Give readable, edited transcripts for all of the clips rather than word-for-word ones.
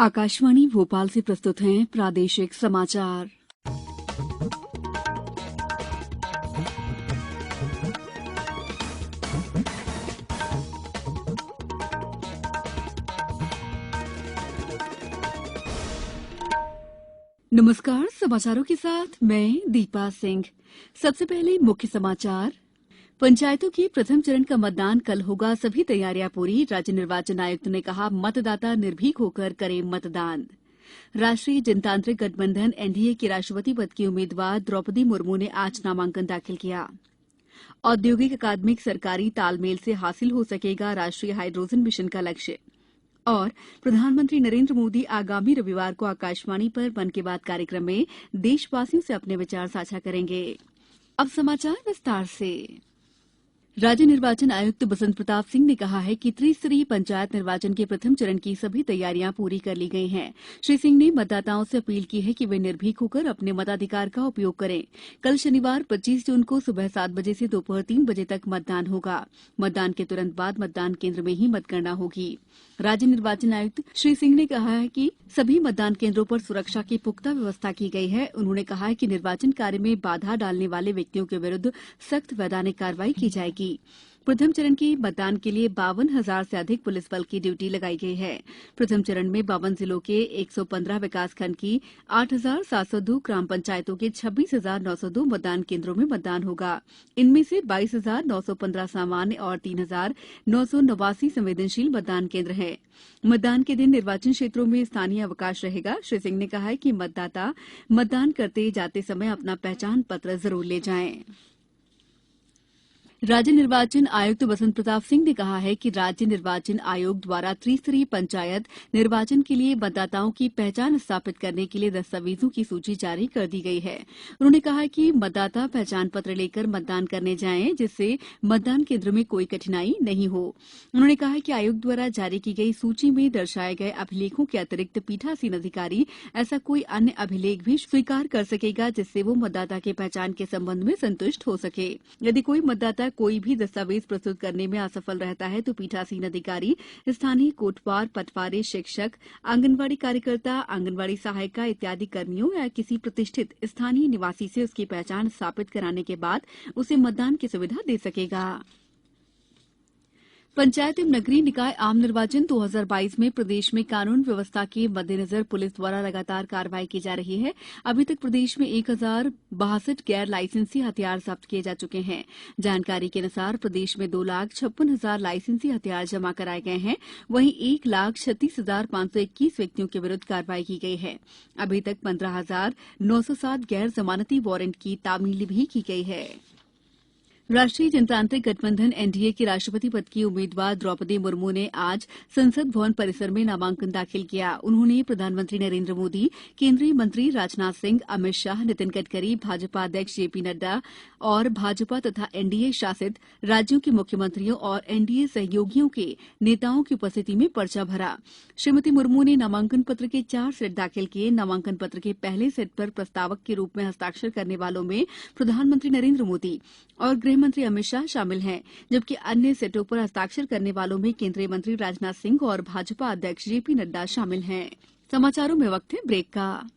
आकाशवाणी भोपाल से प्रस्तुत हैं प्रादेशिक समाचार। नमस्कार, समाचारों के साथ मैं दीपा सिंह। सबसे पहले मुख्य समाचार। पंचायतों के प्रथम चरण का मतदान कल होगा, सभी तैयारियां पूरी। राज्य निर्वाचन आयुक्त ने कहा, मतदाता निर्भीक होकर करें मतदान। राष्ट्रीय जनतांत्रिक गठबंधन एनडीए के राष्ट्रपति पद की उम्मीदवार द्रौपदी मुर्मू ने आज नामांकन दाखिल किया। औद्योगिक अकादमिक सरकारी तालमेल से हासिल हो सकेगा राष्ट्रीय हाइड्रोजन मिशन का लक्ष्य। और प्रधानमंत्री नरेंद्र मोदी आगामी रविवार को आकाशवाणी पर मन की बात कार्यक्रम में देशवासियों से अपने विचार साझा करेंगे। अब समाचार विस्तार से। राज्य निर्वाचन आयुक्त बसंत प्रताप सिंह ने कहा है कि त्रिस्तरीय पंचायत निर्वाचन के प्रथम चरण की सभी तैयारियां पूरी कर ली गई हैं। श्री सिंह ने मतदाताओं से अपील की है कि वे निर्भीक होकर अपने मताधिकार का उपयोग करें। कल शनिवार 25 जून को सुबह 7 बजे से दोपहर 3 बजे तक मतदान होगा। मतदान के तुरंत बाद मतदान केंद्र में ही मतगणना होगी। राज्य निर्वाचन आयुक्त श्री सिंह ने कहा है कि सभी मतदान केंद्रों पर सुरक्षा की पुख्ता व्यवस्था की गई है। उन्होंने कहा है कि निर्वाचन कार्य में बाधा डालने वाले व्यक्तियों के विरुद्ध सख्त वैधानिक कार्रवाई की जाएगी। प्रथम चरण के मतदान के लिए 52,000 से अधिक पुलिस बल की ड्यूटी लगाई गई है। प्रथम चरण में 52 जिलों के 115 विकासखंड की 8,702 ग्राम पंचायतों के 26,902 मतदान केंद्रों में मतदान होगा। इनमें से 22,915 सामान्य और 3,989 संवेदनशील मतदान केंद्र हैं। मतदान के दिन निर्वाचन क्षेत्रों में स्थानीय अवकाश रहेगा। श्री सिंह ने कहा है कि मतदाता मतदान करते जाते समय अपना पहचान पत्र जरूर ले जाएं। राज्य निर्वाचन आयुक्त बसंत प्रताप सिंह ने कहा है कि राज्य निर्वाचन आयोग द्वारा त्रिस्तरीय पंचायत निर्वाचन के लिए मतदाताओं की पहचान स्थापित करने के लिए दस्तावेजों की सूची जारी कर दी गई है। उन्होंने कहा कि मतदाता पहचान पत्र लेकर मतदान करने जाएं, जिससे मतदान केंद्र में कोई कठिनाई नहीं हो। उन्होंने कहा कि आयोग द्वारा जारी की गई सूची में दर्शाए गए अभिलेखों के अतिरिक्त पीठासीन अधिकारी ऐसा कोई अन्य अभिलेख भी स्वीकार कर सकेगा, जिससे वो मतदाता के पहचान के संबंध में संतुष्ट हो सके। यदि कोई मतदाता कोई भी दस्तावेज प्रस्तुत करने में असफल रहता है तो पीठासीन अधिकारी, स्थानीय कोटवार, पटवारी, शिक्षक, आंगनवाड़ी कार्यकर्ता, आंगनवाड़ी सहायिका इत्यादि कर्मियों या किसी प्रतिष्ठित स्थानीय निवासी से उसकी पहचान स्थापित कराने के बाद उसे मतदान की सुविधा दे सकेगा। पंचायत एवं नगरीय निकाय आम निर्वाचन 2022 में प्रदेश में कानून व्यवस्था के मद्देनजर पुलिस द्वारा लगातार कार्रवाई की जा रही है। अभी तक प्रदेश में 1062 गैर लाइसेंसी हथियार जब्त किए जा चुके हैं। जानकारी के अनुसार प्रदेश में 2,56,000 लाइसेंसी हथियार जमा कराए गए हैं। वहीं 1,36,521 व्यक्तियों के विरुद्ध कार्रवाई की गई है। अभी तक 15,907 गैर जमानती वारंट की तामील भी की गई है। राष्ट्रीय जनतांत्रिक गठबंधन एनडीए के राष्ट्रपति पद की उम्मीदवार द्रौपदी मुर्मू ने आज संसद भवन परिसर में नामांकन दाखिल किया। उन्होंने प्रधानमंत्री नरेंद्र मोदी, केंद्रीय मंत्री राजनाथ सिंह, अमित शाह, नितिन गडकरी, भाजपा अध्यक्ष जेपी नड्डा और भाजपा तथा एनडीए शासित राज्यों के मुख्यमंत्रियों और एनडीए सहयोगियों के नेताओं की उपस्थिति में पर्चा भरा। श्रीमती मुर्मू ने नामांकन पत्र के 4 सेट दाखिल किए। नामांकन पत्र के पहले सेट पर प्रस्तावक के रूप में हस्ताक्षर करने वालों में प्रधानमंत्री नरेंद्र मोदी और गृह मंत्री अमित शाह शामिल हैं, जबकि अन्य सेटों पर हस्ताक्षर करने वालों में केंद्रीय मंत्री राजनाथ सिंह और भाजपा अध्यक्ष जेपी नड्डा शामिल हैं। समाचारों में वक्त है ब्रेक का।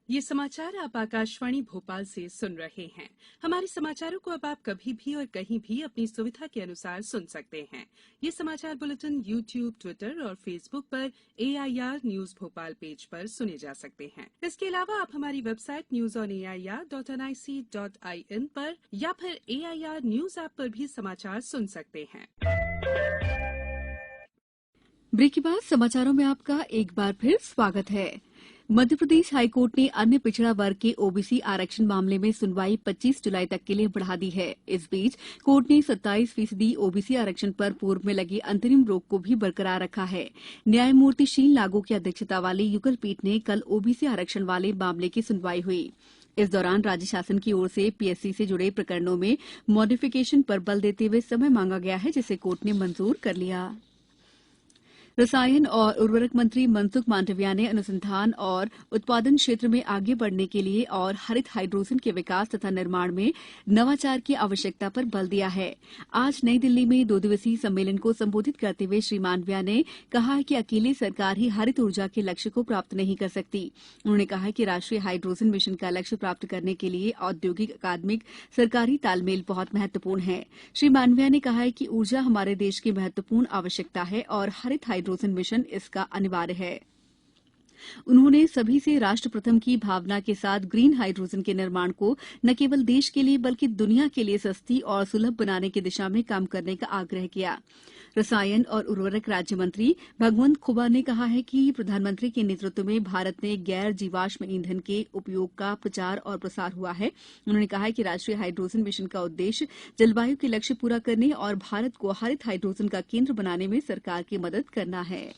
ये समाचार आप आकाशवाणी भोपाल से सुन रहे हैं। हमारे समाचारों को अब आप कभी भी और कहीं भी अपनी सुविधा के अनुसार सुन सकते हैं। ये समाचार बुलेटिन YouTube, ट्विटर और फेसबुक पर AIR न्यूज भोपाल पेज पर सुने जा सकते हैं। इसके अलावा आप हमारी वेबसाइट newsonair.nic.in पर या फिर AIR न्यूज ऐप पर भी समाचार सुन सकते हैं। ब्रेक के बाद समाचारों में आपका एक बार फिर स्वागत है। मध्य प्रदेश हाईकोर्ट ने अन्य पिछड़ा वर्ग के ओबीसी आरक्षण मामले में सुनवाई 25 जुलाई तक के लिए बढ़ा दी है। इस बीच कोर्ट ने 27% ओबीसी आरक्षण पर पूर्व में लगी अंतरिम रोक को भी बरकरार रखा है। न्यायमूर्ति शील नागो की अध्यक्षता वाली युगल पीठ ने कल ओबीसी आरक्षण वाले मामले की सुनवाई हुई। इस दौरान राज्य शासन की ओर से पीएससी से जुड़े प्रकरणों में मॉडिफिकेशन पर बल देते हुए समय मांगा गया है, जिसे कोर्ट ने मंजूर कर लिया। रसायन और उर्वरक मंत्री मनसुख मांडविया ने अनुसंधान और उत्पादन क्षेत्र में आगे बढ़ने के लिए और हरित हाइड्रोजन के विकास तथा निर्माण में नवाचार की आवश्यकता पर बल दिया है। आज नई दिल्ली में 2 दिवसीय सम्मेलन को संबोधित करते हुए श्री मांडविया ने कहा है कि अकेले सरकार ही हरित ऊर्जा के लक्ष्य को प्राप्त नहीं कर सकती। उन्होंने कहा कि राष्ट्रीय हाइड्रोजन मिशन का लक्ष्य प्राप्त करने के लिए औद्योगिक, अकादमिक, सरकारी तालमेल बहुत महत्वपूर्ण है। श्री मांडविया ने कहा है कि ऊर्जा हमारे देश की महत्वपूर्ण आवश्यकता है और हरित हाइड्रोजन मिशन इसका अनिवार्य है। उन्होंने सभी से राष्ट्र प्रथम की भावना के साथ ग्रीन हाइड्रोजन के निर्माण को न केवल देश के लिए बल्कि दुनिया के लिए सस्ती और सुलभ बनाने की दिशा में काम करने का आग्रह किया। रसायन और उर्वरक राज्य मंत्री भगवंत खुबा ने कहा है कि प्रधानमंत्री के नेतृत्व में भारत में गैर जीवाश्म ईंधन के उपयोग का प्रचार और प्रसार हुआ है। उन्होंने कहा है कि राष्ट्रीय हाइड्रोजन मिशन का उद्देश्य जलवायु के लक्ष्य पूरा करने और भारत को हरित हाइड्रोजन का केंद्र बनाने में सरकार की मदद करना है।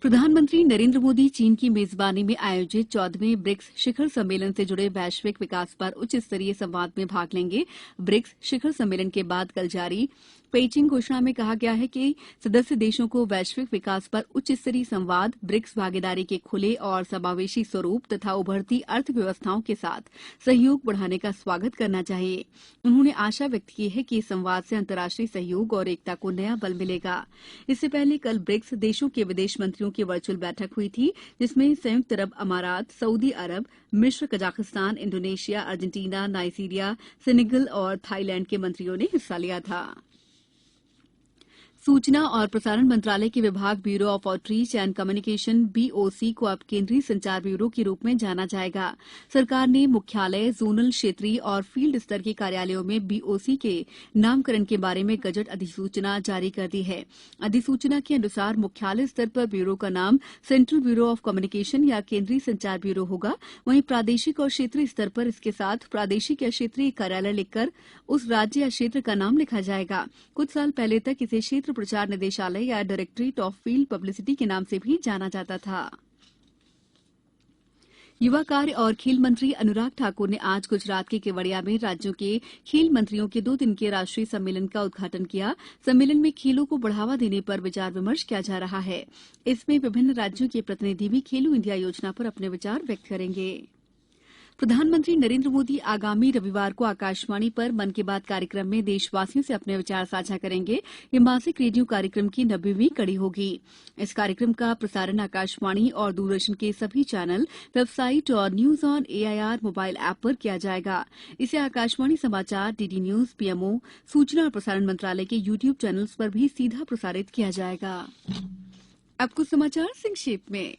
प्रधानमंत्री नरेंद्र मोदी चीन की मेजबानी में आयोजित 14वें ब्रिक्स शिखर सम्मेलन से जुड़े वैश्विक विकास पर उच्च स्तरीय संवाद में भाग लेंगे। ब्रिक्स शिखर सम्मेलन के बाद कल जारी पेइचिंग घोषणा में कहा गया है कि सदस्य देशों को वैश्विक विकास पर उच्च स्तरीय संवाद, ब्रिक्स भागीदारी के खुले और समावेशी स्वरूप तथा उभरती अर्थव्यवस्थाओं के साथ सहयोग बढ़ाने का स्वागत करना चाहिए। उन्होंने आशा व्यक्त की है कि इस संवाद से अंतर्राष्ट्रीय सहयोग और एकता को नया बल मिलेगा। इससे पहले कल ब्रिक्स देशों के विदेश मंत्रियों की वर्चुअल बैठक हुई थी, जिसमें संयुक्त अरब अमारात, सऊदी अरब, मिस्र, Kazakhstan, Indonesia, Argentina, Nigeria, Senegal और थाईलैंड के मंत्रियों ने हिस्सा लिया था। सूचना और प्रसारण मंत्रालय के विभाग bureau of outreach and communication BOC को अब केंद्रीय संचार ब्यूरो के रूप में जाना जाएगा। सरकार ने मुख्यालय, जोनल, क्षेत्रीय और फील्ड स्तर के कार्यालयों में बीओसी के नामकरण के बारे में गजट अधिसूचना जारी कर दी है। अधिसूचना के अनुसार मुख्यालय स्तर पर ब्यूरो का नाम सेंट्रल ब्यूरो ऑफ कम्युनिकेशन या केंद्रीय संचार ब्यूरो होगा। वहीं प्रादेशिक और क्षेत्रीय स्तर पर इसके साथ प्रादेशिक या क्षेत्रीय कार्यालय लिखकर उस राज्य या क्षेत्र का नाम लिखा जाएगा। कुछ साल पहले तक इसे क्षेत्र प्रचार निदेशालय या डायरेक्टरेट ऑफ फील्ड पब्लिसिटी के नाम से भी जाना जाता था। युवा कार्य और खेल मंत्री अनुराग ठाकुर ने आज गुजरात के केवड़िया में राज्यों के खेल मंत्रियों के 2 दिन के राष्ट्रीय सम्मेलन का उद्घाटन किया। सम्मेलन में खेलों को बढ़ावा देने पर विचार विमर्श किया जा रहा है। इसमें विभिन्न राज्यों के प्रतिनिधि भी खेलो इंडिया योजना पर अपने विचार व्यक्त करेंगे। प्रधानमंत्री नरेंद्र मोदी आगामी रविवार को आकाशवाणी पर मन की बात कार्यक्रम में देशवासियों से अपने विचार साझा करेंगे। ये मासिक रेडियो कार्यक्रम की 90वीं कड़ी होगी। इस कार्यक्रम का प्रसारण आकाशवाणी और दूरदर्शन के सभी चैनल, वेबसाइट और news on AIR mobile app पर किया जाएगा। इसे आकाशवाणी समाचार, डीडी न्यूज, पीएमओ, सूचना और प्रसारण मंत्रालय के यूट्यूब चैनल्स पर भी सीधा प्रसारित किया जाएगा। अब कुछ समाचार संक्षेप में।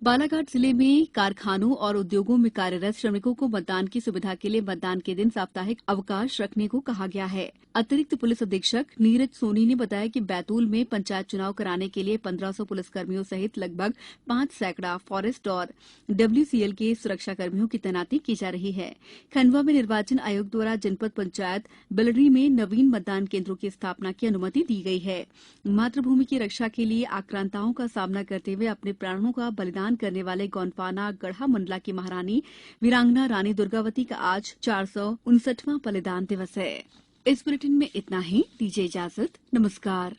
बालाघाट जिले में कारखानों और उद्योगों में कार्यरत श्रमिकों को मतदान की सुविधा के लिए मतदान के दिन साप्ताहिक अवकाश रखने को कहा गया है। अतिरिक्त पुलिस अधीक्षक नीरज सोनी ने बताया कि बैतूल में पंचायत चुनाव कराने के लिए 1500 पुलिसकर्मियों सहित लगभग 5 सैकड़ा फॉरेस्ट और डब्ल्यूसीएल के सुरक्षाकर्मियों की तैनाती की जा रही है। खंडवा में निर्वाचन आयोग द्वारा जनपद पंचायत बिलड़ी में नवीन मतदान केंद्रों की स्थापना की अनुमति दी गई है। मातृभूमि की रक्षा के लिए आक्रांताओं का सामना करते हुए अपने प्राणों का बलिदान करने वाले गौंडपाना गढ़ा मंडला की महारानी वीरांगना रानी दुर्गावती का आज 459वां बलिदान दिवस है। इस बुलेटिन में इतना ही। दीजिए इजाजत। नमस्कार।